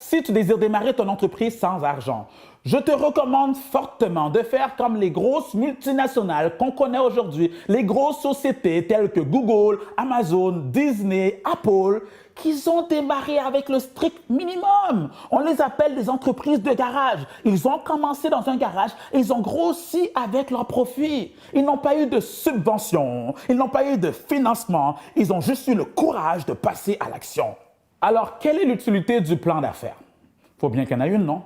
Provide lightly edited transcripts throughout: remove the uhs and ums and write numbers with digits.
Si tu désires démarrer ton entreprise sans argent, je te recommande fortement de faire comme les grosses multinationales qu'on connaît aujourd'hui, les grosses sociétés telles que Google, Amazon, Disney, Apple, qui ont démarré avec le strict minimum. On les appelle des entreprises de garage. Ils ont commencé dans un garage et ils ont grossi avec leurs profits. Ils n'ont pas eu de subvention, ils n'ont pas eu de financement, ils ont juste eu le courage de passer à l'action. Alors, quelle est l'utilité du plan d'affaires? Il faut bien qu'il y en ait une, non?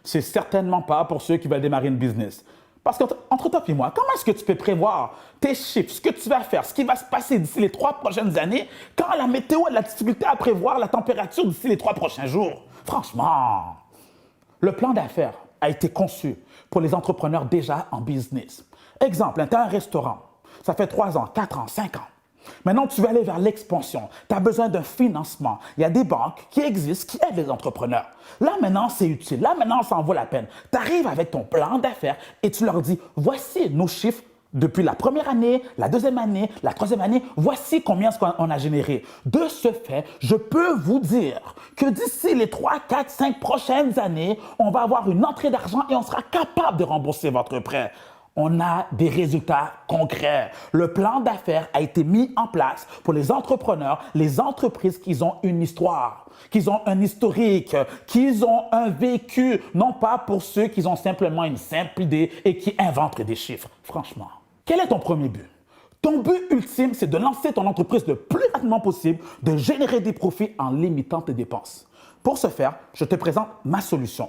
C'est certainement pas pour ceux qui veulent démarrer une business. Parce qu'entre toi et moi, comment est-ce que tu peux prévoir tes chiffres, ce que tu vas faire, ce qui va se passer d'ici les 3 prochaines années, quand la météo a de la difficulté à prévoir la température d'ici les 3 prochains jours? Franchement, le plan d'affaires a été conçu pour les entrepreneurs déjà en business. Exemple, tu as un restaurant, ça fait 3 ans, 4 ans, 5 ans. Maintenant, tu veux aller vers l'expansion. Tu as besoin d'un financement. Il y a des banques qui existent, qui aident les entrepreneurs. Là, maintenant, c'est utile. Là, maintenant, ça en vaut la peine. Tu arrives avec ton plan d'affaires et tu leur dis, voici nos chiffres depuis la première année, la deuxième année, la troisième année. Voici combien on a généré. De ce fait, je peux vous dire que d'ici les 3, 4, 5 prochaines années, on va avoir une entrée d'argent et on sera capable de rembourser votre prêt. On a des résultats concrets. Le plan d'affaires a été mis en place pour les entrepreneurs, les entreprises qui ont une histoire, qui ont un historique, qui ont un vécu, non pas pour ceux qui ont simplement une simple idée et qui inventent des chiffres. Franchement, quel est ton premier but? Ton but ultime, c'est de lancer ton entreprise le plus rapidement possible, de générer des profits en limitant tes dépenses. Pour ce faire, je te présente ma solution.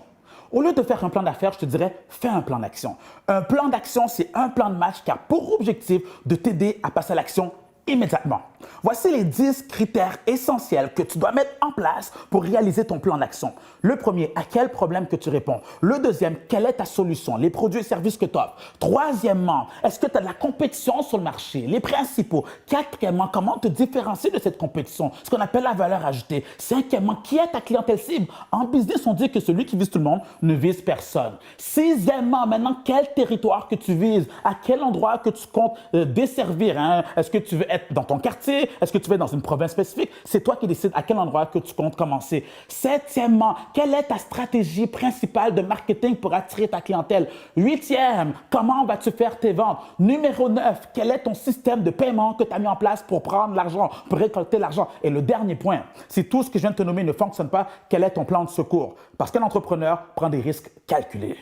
Au lieu de faire un plan d'affaires, je te dirais, fais un plan d'action. Un plan d'action, c'est un plan de match qui a pour objectif de t'aider à passer à l'action immédiatement. Voici les 10 critères essentiels que tu dois mettre en place pour réaliser ton plan d'action. Le premier, à quel problème que tu réponds? Le deuxième, quelle est ta solution? Les produits et services que tu offres. Troisièmement, est-ce que tu as de la compétition sur le marché? Les principaux. Quatrièmement, comment te différencier de cette compétition? Ce qu'on appelle la valeur ajoutée. Cinquièmement, qui est ta clientèle cible? En business, on dit que celui qui vise tout le monde ne vise personne. Sixièmement, maintenant, quel territoire que tu vises? À quel endroit que tu comptes desservir? Est-ce que tu veux être dans ton quartier? Est-ce que tu veux être dans une province spécifique? C'est toi qui décides à quel endroit que tu comptes commencer. Septièmement, quelle est ta stratégie principale de marketing pour attirer ta clientèle? Huitième, comment vas-tu faire tes ventes? Numéro 9, quel est ton système de paiement que tu as mis en place pour prendre l'argent, pour récolter l'argent? Et le dernier point, si tout ce que je viens de te nommer ne fonctionne pas, quel est ton plan de secours? Parce qu'un entrepreneur prend des risques calculés.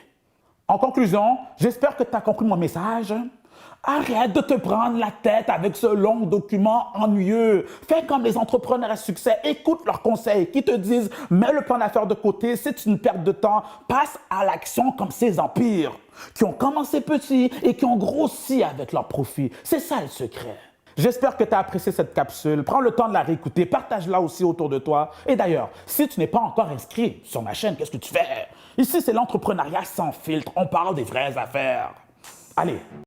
En conclusion, j'espère que tu as compris mon message. Arrête de te prendre la tête avec ce long document ennuyeux. Fais comme les entrepreneurs à succès. Écoute leurs conseils qui te disent « mets le plan d'affaires de côté, c'est une perte de temps. Passe à l'action comme ces empires qui ont commencé petits et qui ont grossi avec leurs profits. » C'est ça le secret. J'espère que tu as apprécié cette capsule. Prends le temps de la réécouter. Partage-la aussi autour de toi. Et d'ailleurs, si tu n'es pas encore inscrit sur ma chaîne, qu'est-ce que tu fais? Ici, c'est l'entrepreneuriat sans filtre. On parle des vraies affaires. Allez!